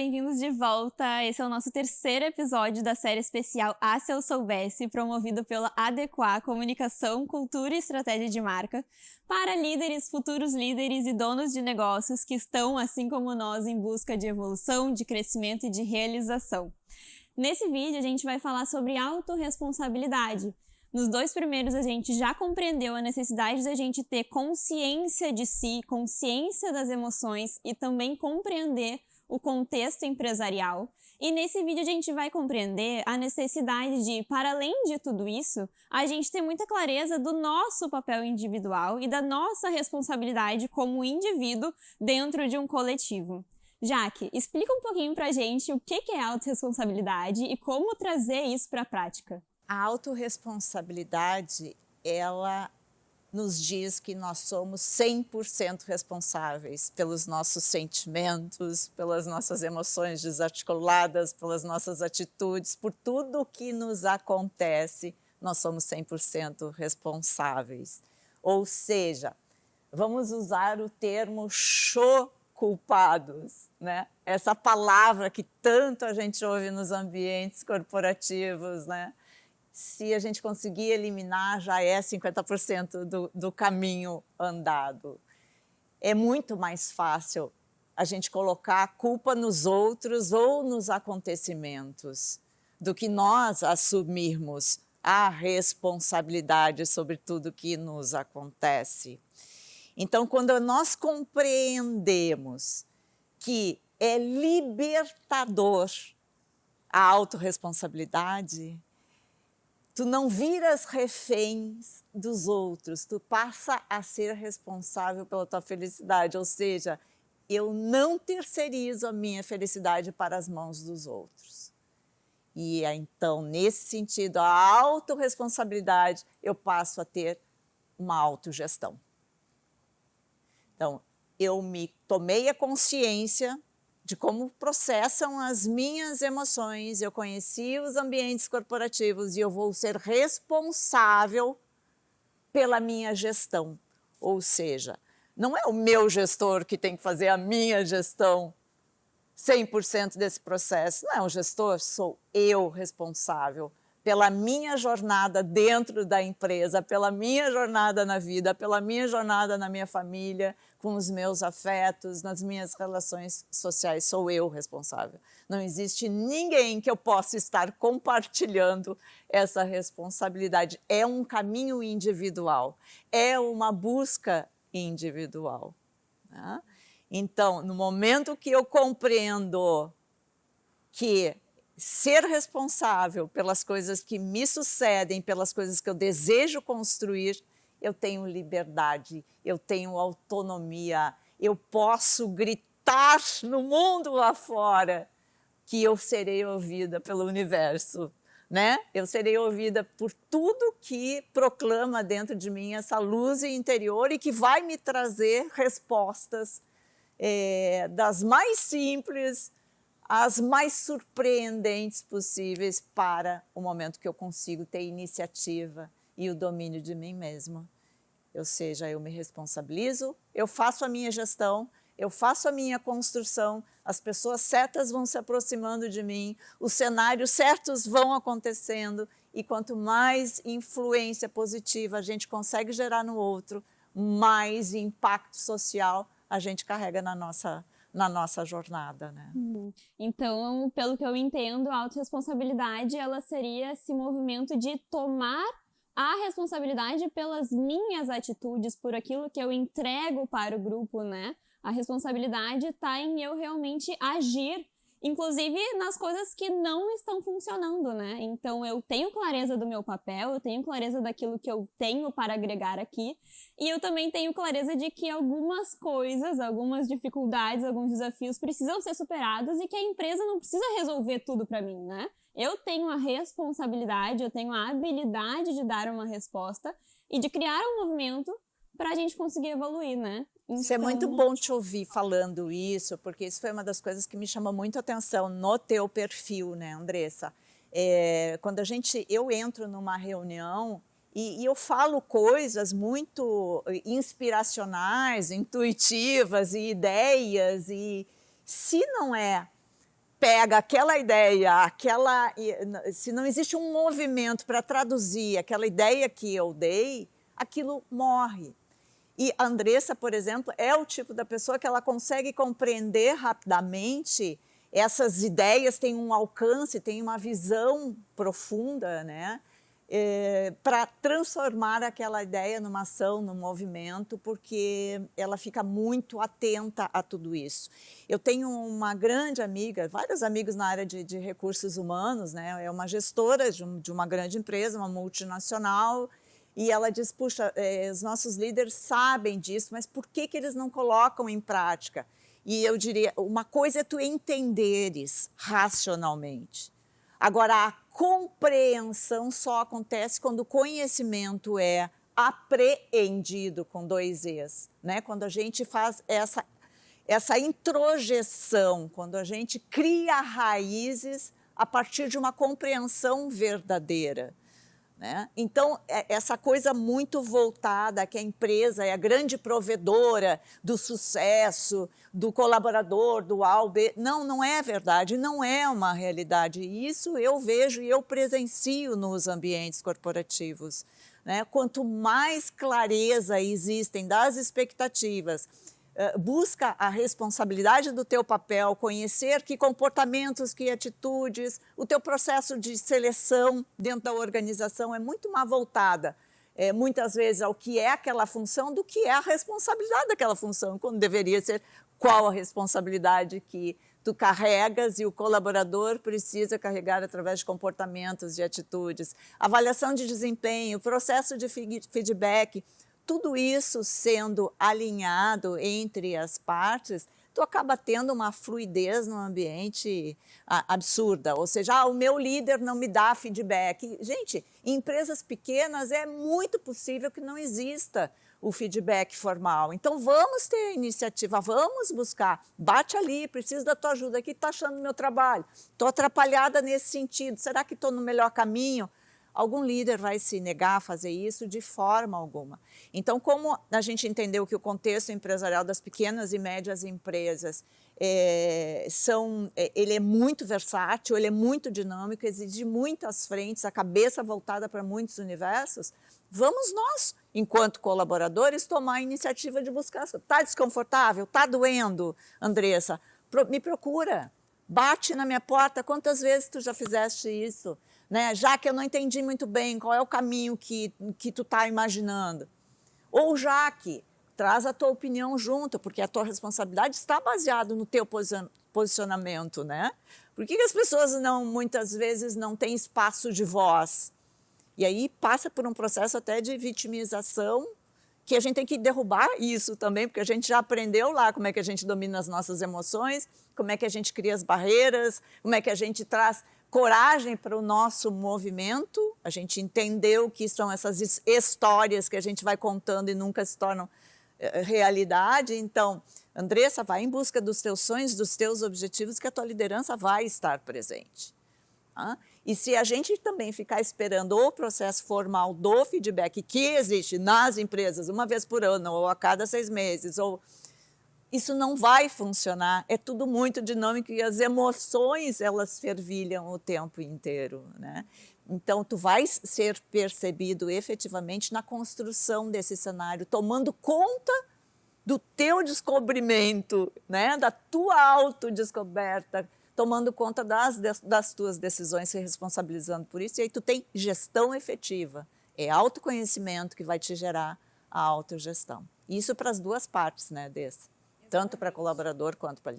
bem-vindos de volta. Esse é o nosso terceiro episódio da série especial Ah, Se Eu Soubesse, promovido pela Adequar Comunicação, Cultura e Estratégia de Marca, para líderes, futuros líderes e donos de negócios que estão, assim como nós, em busca de evolução, de crescimento e de realização. Nesse vídeo, a gente vai falar sobre autorresponsabilidade. Nos dois primeiros, a gente já compreendeu a necessidade da gente ter consciência de si, consciência das emoções e também compreender o contexto empresarial. E nesse vídeo a gente vai compreender a necessidade de, para além de tudo isso, a gente ter muita clareza do nosso papel individual e da nossa responsabilidade como indivíduo dentro de um coletivo. Jaque, explica um pouquinho pra gente o que é autorresponsabilidade e como trazer isso para a prática. A autorresponsabilidade, ela nos diz que nós somos 100% responsáveis pelos nossos sentimentos, pelas nossas emoções desarticuladas, pelas nossas atitudes, por tudo o que nos acontece, nós somos 100% responsáveis. Ou seja, vamos usar o termo culpados, né? Essa palavra que tanto a gente ouve nos ambientes corporativos, né? Se a gente conseguir eliminar, já é 50% do caminho andado. É muito mais fácil a gente colocar a culpa nos outros ou nos acontecimentos do que nós assumirmos a responsabilidade sobre tudo que nos acontece. Então, quando nós compreendemos que é libertador a autorresponsabilidade, tu não viras reféns dos outros, tu passa a ser responsável pela tua felicidade, ou seja, eu não terceirizo a minha felicidade para as mãos dos outros. E então, nesse sentido, a autorresponsabilidade, eu passo a ter uma autogestão. Então, eu me tomei a consciência de como processam as minhas emoções, eu conheci os ambientes corporativos e eu vou ser responsável pela minha gestão. Ou seja, não é o meu gestor que tem que fazer a minha gestão 100% desse processo. Não é o gestor, sou eu responsável pela minha jornada dentro da empresa, pela minha jornada na vida, pela minha jornada na minha família, com os meus afetos, nas minhas relações sociais, sou eu responsável. Não existe ninguém que eu possa estar compartilhando essa responsabilidade. É um caminho individual, é uma busca individual, né? Então, no momento que eu compreendo que ser responsável pelas coisas que me sucedem, pelas coisas que eu desejo construir, eu tenho liberdade, eu tenho autonomia, eu posso gritar no mundo lá fora que eu serei ouvida pelo universo, né? Eu serei ouvida por tudo que proclama dentro de mim essa luz interior e que vai me trazer respostas das mais simples as mais surpreendentes possíveis para o momento que eu consigo ter iniciativa e o domínio de mim mesma. Ou seja, eu me responsabilizo, eu faço a minha gestão, eu faço a minha construção, as pessoas certas vão se aproximando de mim, os cenários certos vão acontecendo e quanto mais influência positiva a gente consegue gerar no outro, mais impacto social a gente carrega na nossa jornada, né? Então, pelo que eu entendo, a autorresponsabilidade, ela seria esse movimento de tomar a responsabilidade pelas minhas atitudes, por aquilo que eu entrego para o grupo, né? A responsabilidade está em eu realmente agir, inclusive nas coisas que não estão funcionando, né? Então, eu tenho clareza do meu papel, eu tenho clareza daquilo que eu tenho para agregar aqui, e eu também tenho clareza de que algumas coisas, algumas dificuldades, alguns desafios precisam ser superados e que a empresa não precisa resolver tudo para mim, né? Eu tenho a responsabilidade, eu tenho a habilidade de dar uma resposta e de criar um movimento para a gente conseguir evoluir, né? Isso é muito bom te ouvir falando isso, porque isso foi uma das coisas que me chamou muito a atenção no teu perfil, né, Andressa? Quando eu entro numa reunião e eu falo coisas muito inspiracionais, intuitivas e ideias, e se não é pega aquela ideia, se não existe um movimento para traduzir aquela ideia que eu dei, aquilo morre. E a Andressa, por exemplo, é o tipo da pessoa que ela consegue compreender rapidamente essas ideias, tem um alcance, tem uma visão profunda, né? Para transformar aquela ideia numa ação, num movimento, porque ela fica muito atenta a tudo isso. Eu tenho uma grande amiga, vários amigos na área de recursos humanos, né? É uma gestora de uma grande empresa, uma multinacional, e ela diz, puxa, os nossos líderes sabem disso, mas por que eles não colocam em prática? E eu diria, uma coisa é tu entenderes racionalmente. Agora, a compreensão só acontece quando o conhecimento é apreendido, com 2 Es, né? Quando a gente faz essa introjeção, quando a gente cria raízes a partir de uma compreensão verdadeira. Né? Então, essa coisa muito voltada que a empresa é a grande provedora do sucesso, do colaborador, do A ao B, não é verdade, não é uma realidade. E isso eu vejo e eu presencio nos ambientes corporativos. Né? Quanto mais clareza existem das expectativas, busca a responsabilidade do teu papel, conhecer que comportamentos, que atitudes, o teu processo de seleção dentro da organização é muito mais voltada, muitas vezes, ao que é aquela função do que é a responsabilidade daquela função, quando deveria ser qual a responsabilidade que tu carregas e o colaborador precisa carregar através de comportamentos e atitudes. Avaliação de desempenho, processo de feedback, tudo isso sendo alinhado entre as partes, tu acaba tendo uma fluidez no ambiente absurda. Ou seja, o meu líder não me dá feedback. Gente, em empresas pequenas é muito possível que não exista o feedback formal. Então, vamos ter a iniciativa, vamos buscar. Bate ali, preciso da tua ajuda. O que está achando do meu trabalho? Estou atrapalhada nesse sentido. Será que estou no melhor caminho? Algum líder vai se negar a fazer isso de forma alguma. Então, como a gente entendeu que o contexto empresarial das pequenas e médias empresas ele é muito versátil, ele é muito dinâmico, exige muitas frentes, a cabeça voltada para muitos universos, vamos nós, enquanto colaboradores, tomar a iniciativa de buscar. Está desconfortável? Está doendo, Andressa? Me procura, bate na minha porta. Quantas vezes tu já fizeste isso? Né? Já que eu não entendi muito bem qual é o caminho que tu está imaginando. Ou já que traz a tua opinião junto, porque a tua responsabilidade está baseada no teu posicionamento. Né? Por que as pessoas muitas vezes não têm espaço de voz? E aí passa por um processo até de vitimização, que a gente tem que derrubar isso também, porque a gente já aprendeu lá como é que a gente domina as nossas emoções, como é que a gente cria as barreiras, como é que a gente traz coragem para o nosso movimento. A gente entendeu que são essas histórias que a gente vai contando e nunca se tornam realidade. Então, Andressa, vai em busca dos teus sonhos, dos teus objetivos, que a tua liderança vai estar presente. E se a gente também ficar esperando o processo formal do feedback que existe nas empresas, uma vez por ano, ou a cada 6 meses, isso não vai funcionar, é tudo muito dinâmico e as emoções, elas fervilham o tempo inteiro. Né? Então, tu vais ser percebido efetivamente na construção desse cenário, tomando conta do teu descobrimento, né? Da tua autodescoberta, tomando conta das tuas decisões, se responsabilizando por isso, e aí tu tem gestão efetiva. É autoconhecimento que vai te gerar a autogestão. Isso para as duas partes, né, desse. Tanto para colaborador quanto para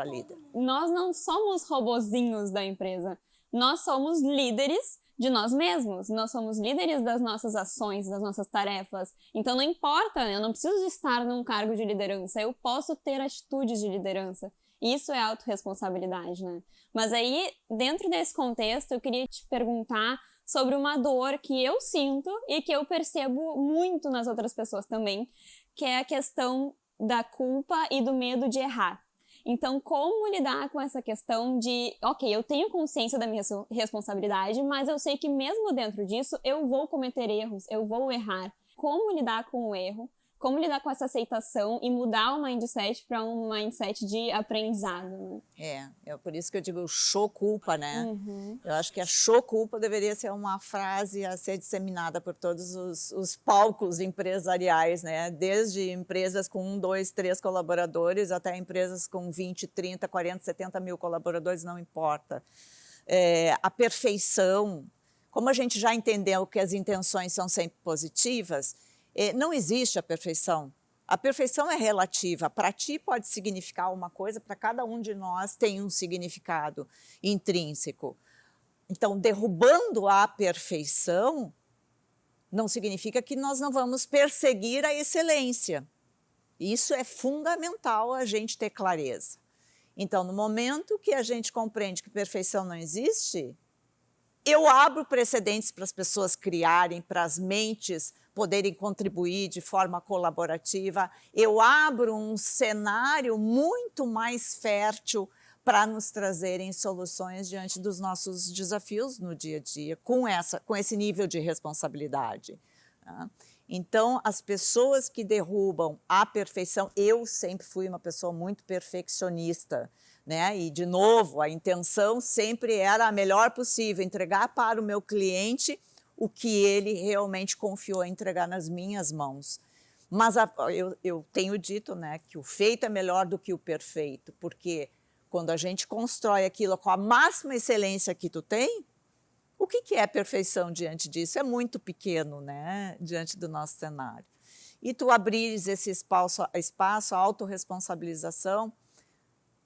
líder. Nós não somos robozinhos da empresa. Nós somos líderes de nós mesmos. Nós somos líderes das nossas ações, das nossas tarefas. Então não importa, eu não preciso estar num cargo de liderança. Eu posso ter atitudes de liderança. Isso é autorresponsabilidade, né? Mas aí, dentro desse contexto, eu queria te perguntar sobre uma dor que eu sinto e que eu percebo muito nas outras pessoas também, que é a questão da culpa e do medo de errar. Então, como lidar com essa questão de, ok, eu tenho consciência da minha responsabilidade, mas eu sei que mesmo dentro disso, eu vou cometer erros, eu vou errar. Como lidar com o erro, como lidar com essa aceitação e mudar o mindset para um mindset de aprendizado, né? É por isso que eu digo show-culpa, né? Uhum. Eu acho que a show-culpa deveria ser uma frase a ser disseminada por todos os palcos empresariais, né? Desde empresas com 1, 2, 3 colaboradores até empresas com 20, 30, 40, 70 mil colaboradores, não importa. A perfeição, como a gente já entendeu que as intenções são sempre positivas, não existe a perfeição. A perfeição é relativa. Para ti pode significar uma coisa, para cada um de nós tem um significado intrínseco. Então, derrubando a perfeição não significa que nós não vamos perseguir a excelência. Isso é fundamental a gente ter clareza. Então, no momento que a gente compreende que perfeição não existe, eu abro precedentes para as pessoas criarem, para as mentes poderem contribuir de forma colaborativa. Eu abro um cenário muito mais fértil para nos trazerem soluções diante dos nossos desafios no dia a dia, com esse nível de responsabilidade. Tá? Então, as pessoas que derrubam a perfeição, eu sempre fui uma pessoa muito perfeccionista, né? E, de novo, a intenção sempre era a melhor possível, entregar para o meu cliente o que ele realmente confiou em entregar nas minhas mãos. Mas eu tenho dito, né, que o feito é melhor do que o perfeito, porque quando a gente constrói aquilo com a máxima excelência que tu tem, o que é perfeição diante disso? É muito pequeno, né, diante do nosso cenário. E tu abrires esse espaço, a autorresponsabilização,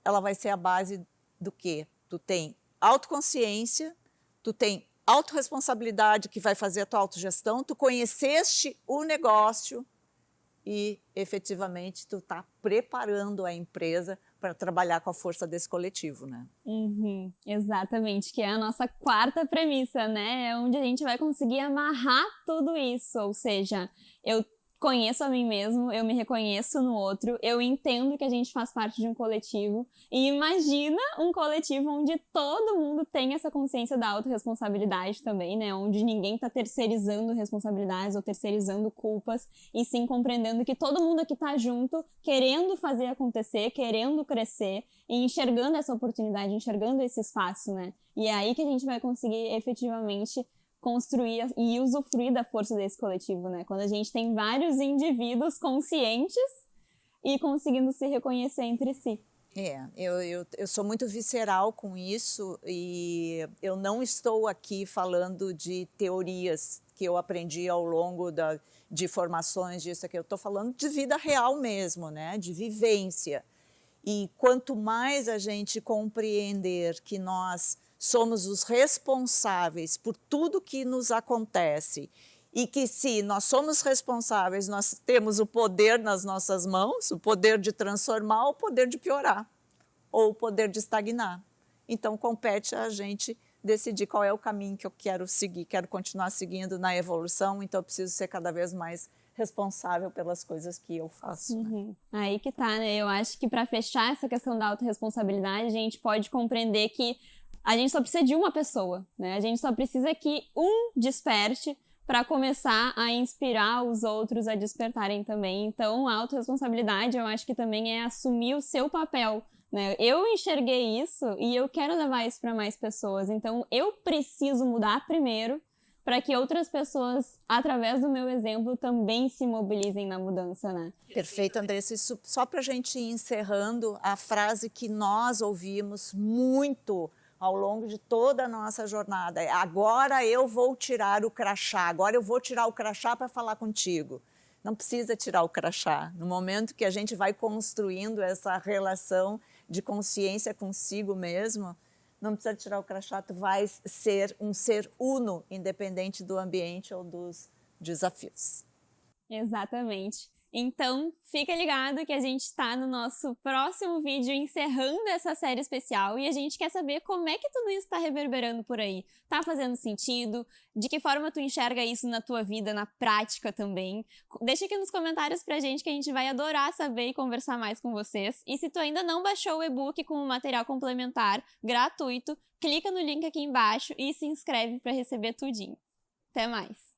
ela vai ser a base do quê? Tu tem autoconsciência, tu tem autorresponsabilidade que vai fazer a tua autogestão, tu conheceste o negócio e, efetivamente, tu está preparando a empresa para trabalhar com a força desse coletivo, né? Uhum, exatamente, que é a nossa quarta premissa, né? É onde a gente vai conseguir amarrar tudo isso, ou seja, eu conheço a mim mesmo, eu me reconheço no outro, eu entendo que a gente faz parte de um coletivo e imagina um coletivo onde todo mundo tem essa consciência da autorresponsabilidade também, né? Onde ninguém tá terceirizando responsabilidades ou terceirizando culpas e sim compreendendo que todo mundo aqui tá junto, querendo fazer acontecer, querendo crescer e enxergando essa oportunidade, enxergando esse espaço, né? E é aí que a gente vai conseguir efetivamente construir e usufruir da força desse coletivo, né? Quando a gente tem vários indivíduos conscientes e conseguindo se reconhecer entre si. Eu sou muito visceral com isso e eu não estou aqui falando de teorias que eu aprendi ao longo de formações disso aqui. Eu estou falando de vida real mesmo, né? De vivência. E quanto mais a gente compreender que nós somos os responsáveis por tudo que nos acontece e que, se nós somos responsáveis, nós temos o poder nas nossas mãos, o poder de transformar, o poder de piorar, ou o poder de estagnar. Então, compete a gente decidir qual é o caminho que eu quero seguir, quero continuar seguindo na evolução, então eu preciso ser cada vez mais responsável pelas coisas que eu faço. Uhum. Aí que tá, né? Eu acho que para fechar essa questão da autorresponsabilidade, a gente pode compreender que a gente só precisa de uma pessoa, né? A gente só precisa que um desperte para começar a inspirar os outros a despertarem também. Então, a autorresponsabilidade, eu acho que também é assumir o seu papel, né? Eu enxerguei isso e eu quero levar isso para mais pessoas. Então, eu preciso mudar primeiro para que outras pessoas, através do meu exemplo, também se mobilizem na mudança, né? Perfeito, Andressa. Isso, só para a gente ir encerrando, a frase que nós ouvimos muito ao longo de toda a nossa jornada é: agora eu vou tirar o crachá, agora eu vou tirar o crachá para falar contigo. Não precisa tirar o crachá. No momento que a gente vai construindo essa relação de consciência consigo mesmo, não precisa tirar o crachá, tu vai ser um ser uno, independente do ambiente ou dos desafios. Exatamente. Então, fica ligado que a gente está no nosso próximo vídeo encerrando essa série especial e a gente quer saber como é que tudo isso está reverberando por aí. Tá fazendo sentido? De que forma tu enxerga isso na tua vida, na prática também? Deixa aqui nos comentários pra gente que a gente vai adorar saber e conversar mais com vocês. E se tu ainda não baixou o e-book com o material complementar gratuito, clica no link aqui embaixo e se inscreve para receber tudinho. Até mais!